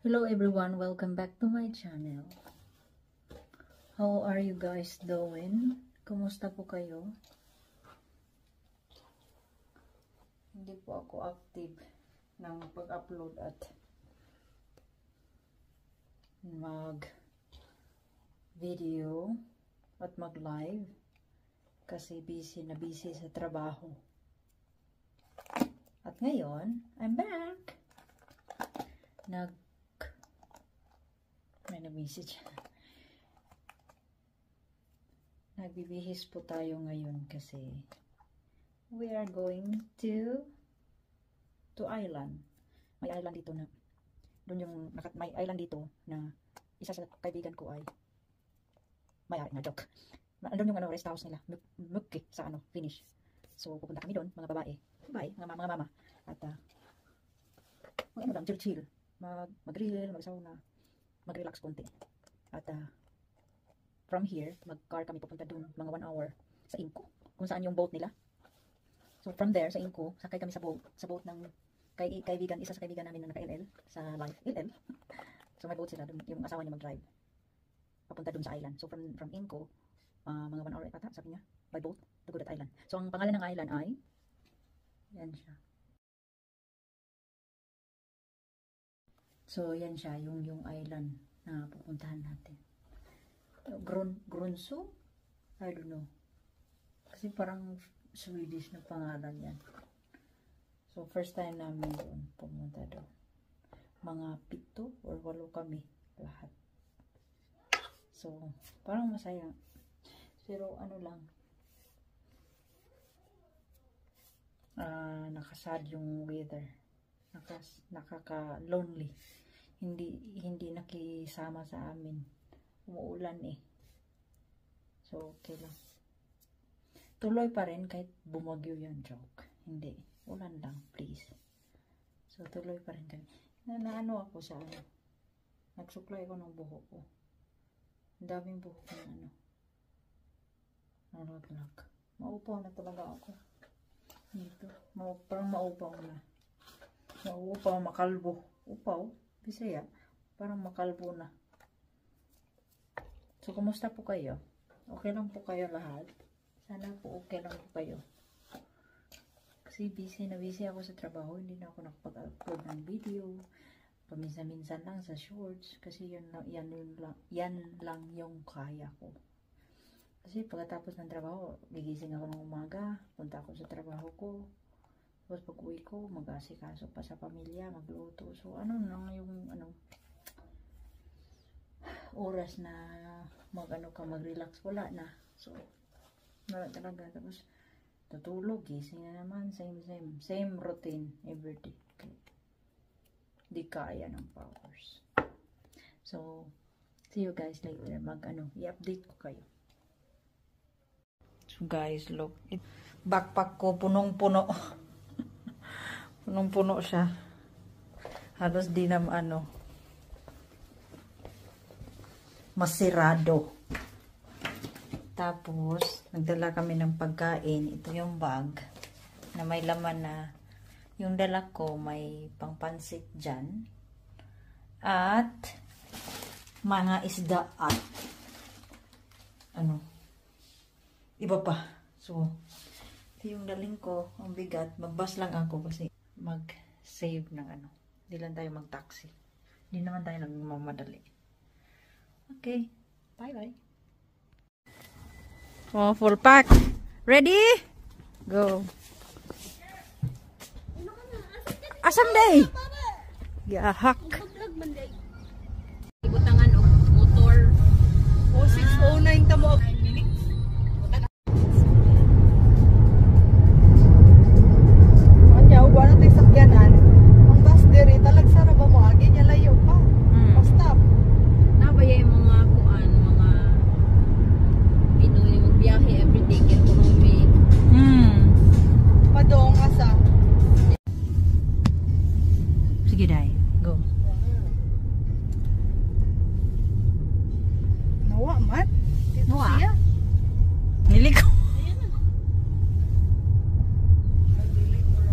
Hello everyone, welcome back to my channel. How are you guys doing? Kumusta po kayo? Hindi po ako active ng pag-upload at mag-video at mag-live kasi busy na busy sa trabaho. At ngayon, I'm back! May nag-message. Nagbibihis po tayo ngayon kasi we are going to island. May island dito na doon yung may island dito na isa sa kaibigan ko ay may-ari na joke. Doon yung rest house nila, Mukki sa finish. So pupunta kami doon, mga babae, mga mama. At lang, chill, mag-grill, mag-sauna, mag-relax konti. At from here, mag-car kami pupunta dun, mga 1 hour sa Inco, kung saan yung boat nila. So from there, sa Inco, sakay kami sa boat ng kaibigan, isa sa kaibigan namin na naka-LL, sa live, LL. So may boat sila, dun, yung asawa niya mag-drive, papunta dun sa island. So from Inco, mga 1 hour ata, sabi niya, by boat, to go that island. So ang pangalan ng island ay, yan siya. So, yan siya, yung island na pupuntahan natin. Grunso? I don't know. Kasi parang Swedish na pangalan yan. So, first time namin doon, pumunta doon. Mga 7 or 8 kami, lahat. So, parang masaya. Pero ano lang, nakasad yung weather. Nakaka-lonely. Hindi nakisama sa amin. Umuulan eh. So, okay lang. Tuloy pa rin kahit bumagyo yan, joke. Hindi. Ulan lang, please. So, tuloy pa rin kami. Naano ako sa nagsuklay ko ng buhok ko. Ang daming buhok na nalaglag. Maupaw na talaga ako. Dito. Parang maupaw na. Maupaw, makalbo. Upaw. Bisaya, parang makalbo na. So, kumusta po kayo? Okay lang po kayo lahat? Sana po okay lang po kayo. Kasi busy ako sa trabaho. Hindi na ako nakapag-upload ng video. Paminsan-minsan lang sa shorts. Kasi yan lang yung kaya ko. Kasi pagkatapos ng trabaho, gigising ako ng umaga. Punta ako sa trabaho ko. Tapos pag uwi ko, mag-asikaso pa sa pamilya, magluto. So, yung oras na mag-relax, wala na. So, wala talaga. Tapos, tutulog, gising na naman, same routine everyday. Okay. Di kaya ng powers. So, see you guys later. I-update ko kayo. So, guys, look. Backpack ko, punong-puno. Punong-puno siya. Halos di na masirado. Tapos, nagdala kami ng pagkain. Ito yung bag na may laman na yung dala ko may pangpansit dyan. At mga isda at iba pa. So, ito yung daling ko. Ang bigat. Magbas lang ako kasi mag-save ng Hindi lang tayo mag-taxi. Hindi naman tayo nagmamadali. Okay. Bye-bye. Oh, full pack. Ready? Go. Asam day? Gahak. Ibutangan o motor. O 609 ta mo. Wala tayo sakyanan. Ang bus diri talagsara ba mo agi niya layo pa. Stop. Nabaya yung mga mga Pinoy magbiyahe everyday kay Kurumi. Padong asa. Sige, Day. Go. Nawa man. Nawa. Niliko.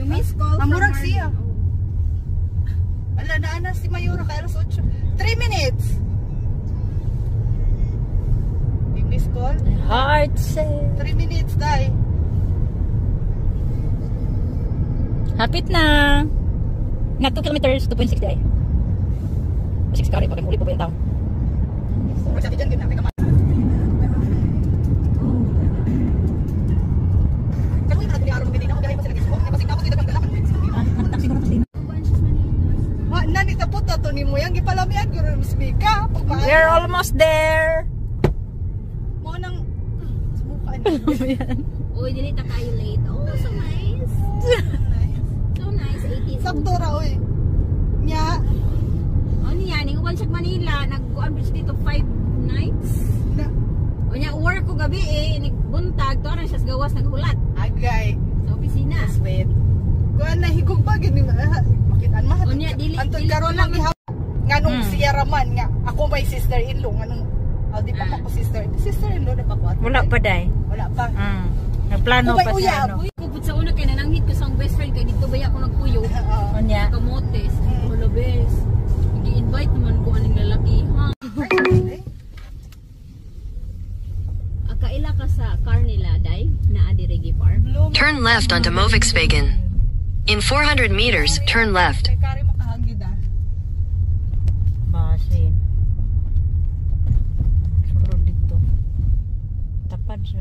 Yung miss call. Mamurag siya. Ala na si Mayura kay alas 8. 3 minutes. Big miss call. Heart say. 3 minutes, dai. Hapit na. Nga 2 kilometers, 2.6 day. 6 kari, bakit muli po ba yung tao? Kasi dyan, gina, may kamay. Kasi yung araw ng binina ko, dahil pa sila gispo. Kasi ako sila kang galak. Taxi ko na kasi. Nani, tapos na to ni mo yan. Gipalamihan, guro ng speaker. We're almost there. Mo nang sumukaan niya. Uy, dili ta kayo late. Oh, so nice. So nice, 80s. Sakto ra, oy. Nya. O niya, ninguban siya Manila. Nagkuhan bridge dito 5 nights. O niya, work ko gabi eh. Nagbuntag. Ito na siya sa gawas, naghulat. Agay. Sa opisina. Sweet. Kuha na higog ba, gini makitaan mahal. O niya, dili. Antod karon lang ihap. Nganong siya raman nga. Ako may sister-in-law. Nganong, di pa ako sister. Sister-in-law na pa ko. Wala pa day. Wala pa. Nagplano pa siya. Uyab. Ano? Kupot sa una kay nananghit ko sa akong best friend kay dito baya ako nagpuyo. Onya. Kamotes. Wala bes. Nag-invite naman ko aning lalaki. Ha? Kaila ka sa car nila, Day, na Adi Reggae Farm. Turn left onto Moviksvägen. In 400 meters, turn left. Kay kari mo kahagid Basin. Sulod dito. Tapad siya.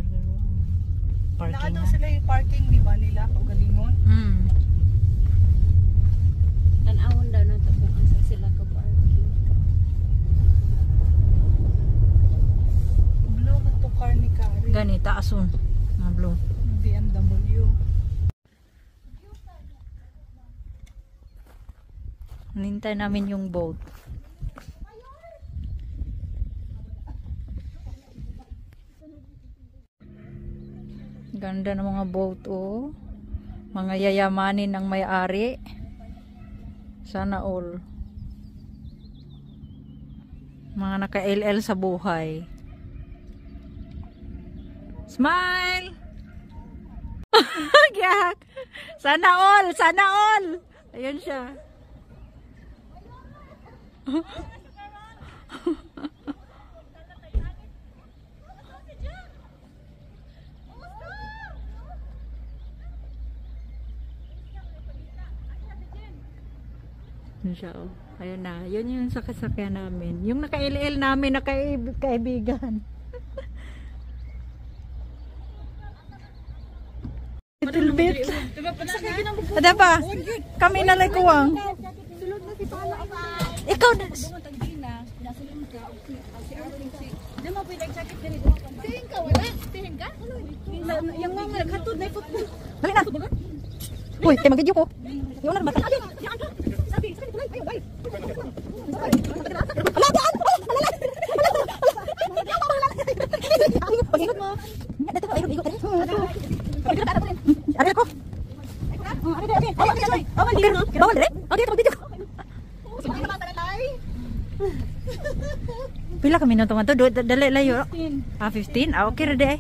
Parking Naano na. sila yung parking, di ba nila? Pagalingon. Tanawon daw na ito kung asa sila ka parking. Blue man to car ni Kari. Gani, taason. Mga blue. BMW. Nintay namin yung boat. Ganda ng mga boat, oh. Mga yayamanin ng may-ari. Sana all. Mga naka-LL sa buhay. Smile! Giyak! Sana all! Sana all! Ayun siya. Yun siya, oh. Ayun na. Yun yung sakasakyan namin. Yung naka-LL namin, naka-kaibigan. Little bit. Ada pa? Kami na lang kuwang. Ikaw na. Dali na. Uy, tayo mag-video ko. Yung na naman. Pila kami nung tumanto? Dali layo. 15? Okay ra de.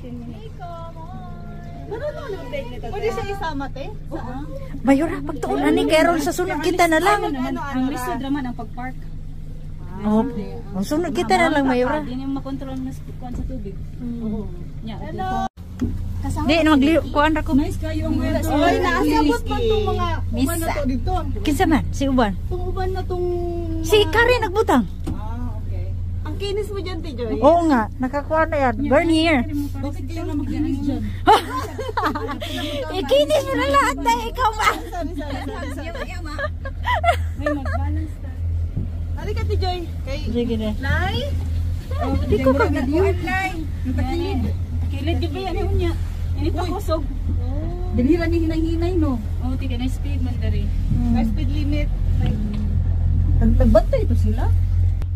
Pwede siya isama, te? Mayura, pagtuon ani Carol sa sunod kita na lang. Ang lisod naman ang pag-park. Oh, ang sunod kita na lang Mayura. Hindi yung makontrol na kuan sa tubig. Oo. Nya. Di na magliyo kuan ra ko. Nice kayo ang weather. Oy, naasabot man tong mga uban na to dito. Kinsa man si Uban? Tong uban na tong... Si Karen nagbutang. Okay. Ang kinis mo dyan, te Joy. Oo nga, nakakuha na yan. Burn here. Bakit kayo na mag-anis dyan? Ikinis mo na lahat na ikaw ba? May mag-balance ka. Halika, te Joy. Kay... Sige na. Nay? Di ko kagad yun. Takilid. Takilid yung ba yan yung niya? Ini pa kusog. Dalira ni hinay-hinay no? Oo, tika na speed man dari. May speed limit. Nagbantay pa sila?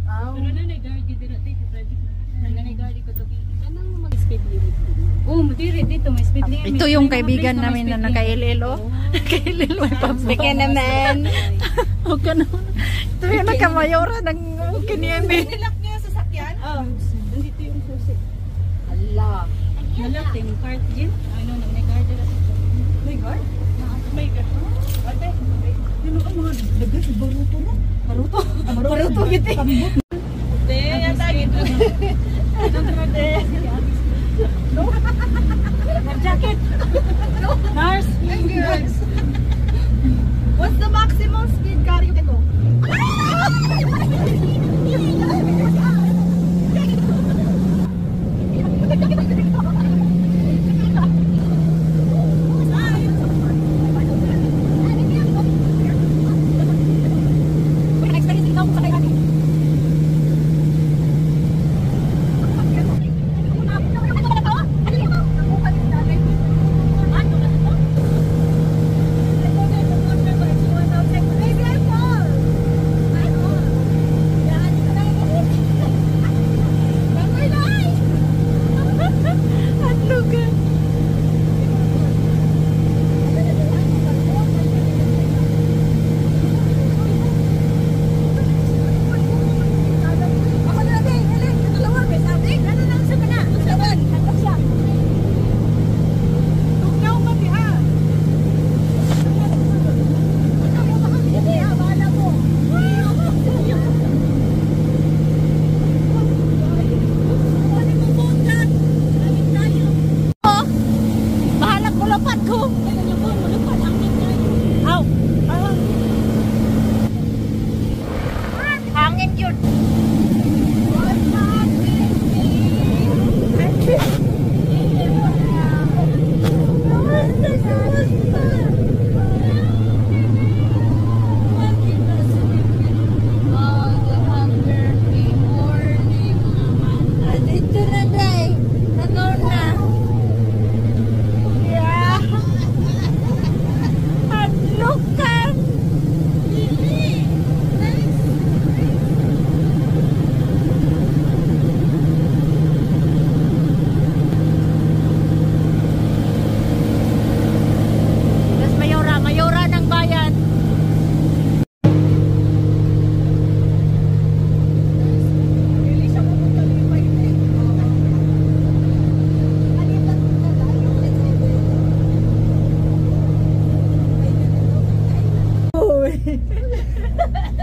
Pero nanay guard dito na tayo private na. Nanay guard ko to. Kanang mag-speed limit. Oo, diri dito may speed limit. Ito yung kaibigan namin na naka-LLO. Naka-LLO may pamilya. Bika naman. O ka naman. Ito yung nakamayora ng kiniyemi. Nilak niya sa sakyan? Oh, nandito yung susi. Allah. Nalak tayo yung cart dyan. Ano, may guard dito. May guard? May guard. Ate, yun ang mga dagas, baruto na. Paruto gitu. Jacket. Nurse. What's the maximum speed car you can go?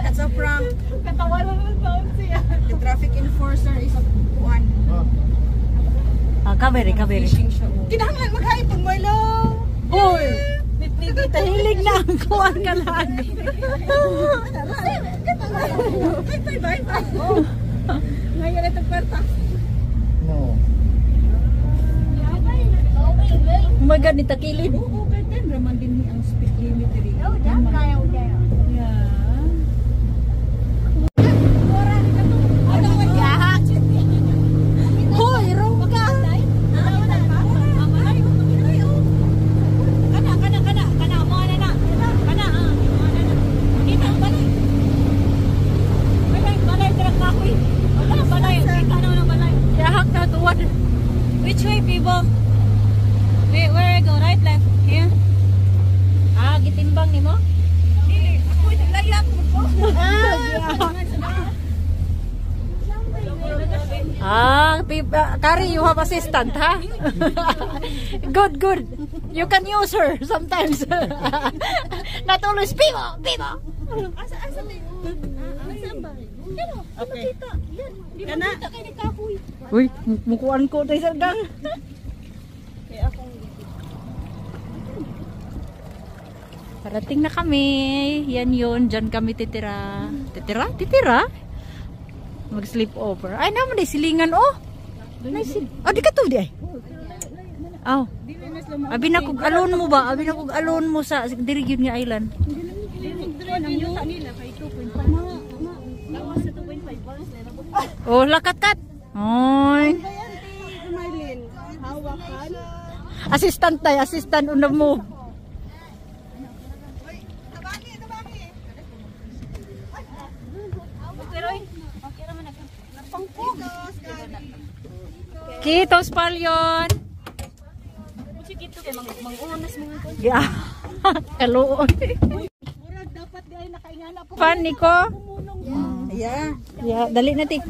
That's a prank. Katawanan ng sound siya. The traffic enforcer is a one. Kabere. Kinahanglan maghaipon mo lang. Uy! Tahilig na ang kuwan ka lang. Bye. Ngayon ito kwarta. No. Oh my God, nitakilid. Oo, pero naman din ang speed limit rin. Hoy, wrong ka! Which way, people? Wait, where I go? Right, left? Here? Gitimbang ni mo? Kari, you have assistant, ha? Good. You can use her sometimes. Not always, Pivo! Okay. Kana? Uy, mukuan ko tayo sa gang. Parating na kami. Yan yun. Diyan kami titira. Titira? Mag-sleep over. Ay naman eh, silingan oh. Di ka to di ay. Oh. Abi na kog alone mo ba? Abi na kog alone mo sa diri gyud nga island. Oh, lakat-kat. Oy. Assistant on the move. Kitos palyon. Ya. Kaluon. Pan Nico? Yeah. Ya, dali na tik.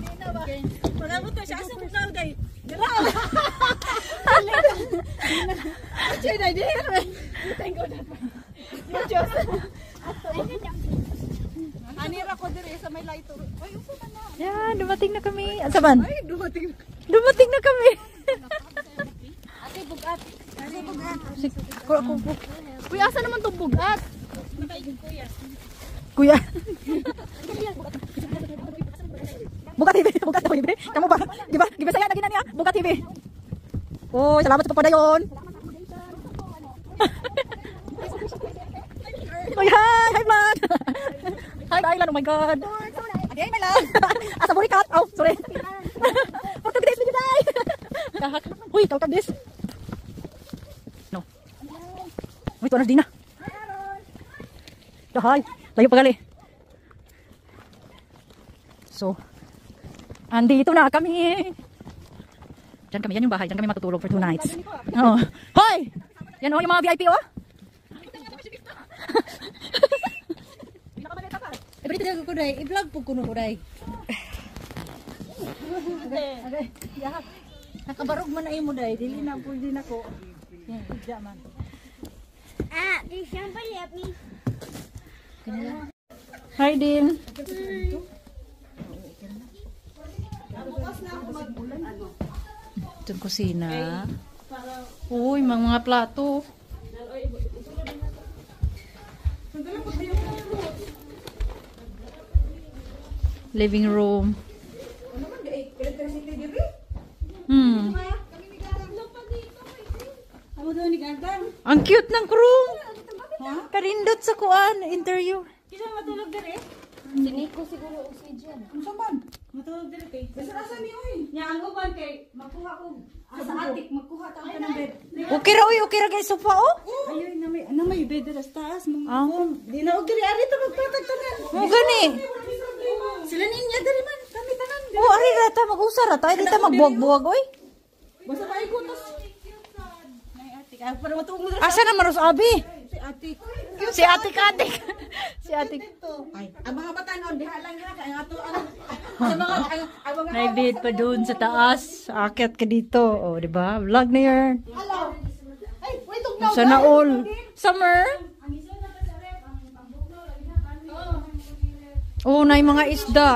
Anira ako dire sa may lighter. Ay, upo man na. Yan, dumating na kami. Asaban? Ay, dumating na. Dumating na kami. Ate, bugat. Ate, bugat. Uy, asa naman itong bugat? Kuya. Bugat TV. Bugat TV. Kamu ba? Diba? Diba saya lagi na niya? Bugat TV. Uy, salamat sa papadayon. Uy, hi! Hi, vlog! Hi, Thailand! Oh my God! Ate, may lang. Asa burikat! Oh, sorry! Portuguese, video day! Uy, kalkagdis! No. Uy, tuwanas din na. Dahay! Layo pagali. So, andito na kami. Diyan kami. Yan yung bahay. Diyan kami matutulog for 2 nights. Oh. Hoy! Yan oh, yung mga VIP oh. Berita ko dai, i-vlog po kuno ko dai. Nakabarog man na imo dai, dili na po din ako. Yan, idya man. Ah, di siyempre lihat nih. Hi, Din. Ito yung kusina. Uy, mga plato. Living room. Amo daw ni gandang. Ang cute ng room. Karindot sa kuan, interview. Kisa matulog dire? Siniko siguro oxygen. Unsa man? Matulog dire kay. Basta ni oy. Nya ang uban kay makuha ko sa atik, magkuha ta ka ng bed. Okay ra, uy, okay ra guys, sofa, oh. Ayoy na may bed ra sa taas mga Ah. phone. Di na og dire ari ta magpatag tanan. Oh, gani. Sila ninya dire man, kami tanan. Oh, ari rata, mag-usar rata. Di ta magbuwag-buwag, oy. Basta pa igutos. Nay atik, ah para matuog mo dira Asa naman ros abi? si atik. Si atik-atik. Si atik. Ay, ang mga batanon diha lang gina kay ato ang sa mga ang mga May bed pa doon sa taas. Aakyat ka dito. Oh, di ba? Vlog na yan. Hello. Ay, wait tong Sana all. Summer. Oh, na mga isda.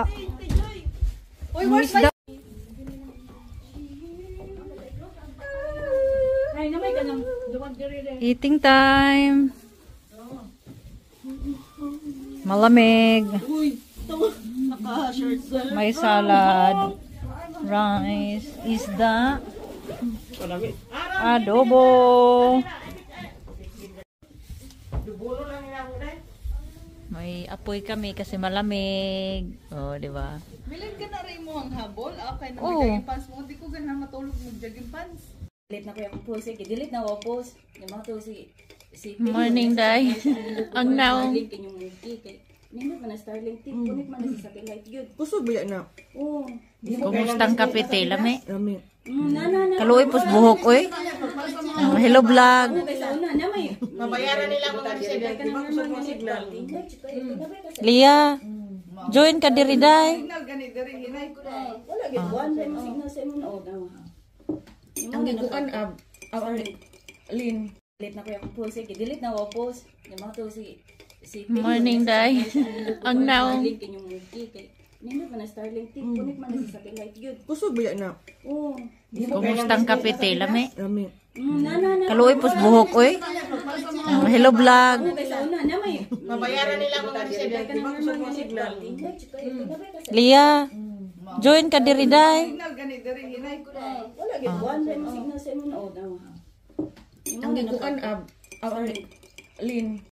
Uy, Mga isda. ay namay kanang duwag dire. Eating time. Malamig. Uy, naka-shirt sa. May salad. Rice. Isda. Adobo. May apoy kami kasi malamig. Oh, di ba? Bilin ka na rin mo ang habol. Okay na Oo. may jogging pants mo. Di ko ganahan matulog ng jogging pants. Delete na ko yung post. Delete na ko post. Yung mga to si Morning, Day. Ang now. Starlink yung movie. Nindot man na Starlink tip. Kunit man na sa satellite yun. Kusog ba yan na? Oo. Kumustang kapite, lami? Rami. Na. Kaluoy pos buhok, oy. Hello, vlog. Kaysa una na may. Mabayaran nila mga resident. Di ba kusog mo signal? Lia, join ka diri, Day. Signal ganit diri hinay. Wala gid buwan sa mga signal sa imo na o daw. Ang gikuan Lin. Delete na ko yung post. Delete na ko post. Yung mga to si Morning, Day. Ang now. Starlink yung movie. Nindot man na Starlink tip. Kunit man na sa satellite yun. Kusog ba yan na? Oo. Kumustang kapite, lami? Rami. Na. Kaluoy pos buhok, oy. Hello, vlog. Kaysa una na may. Mabayaran nila mga resident. Di ba kusog mo signal? Lia, join ka diri, Day. Signal ganit diri hinay. Wala gid buwan sa mga signal sa imo na o daw. Ang gikuan Lin.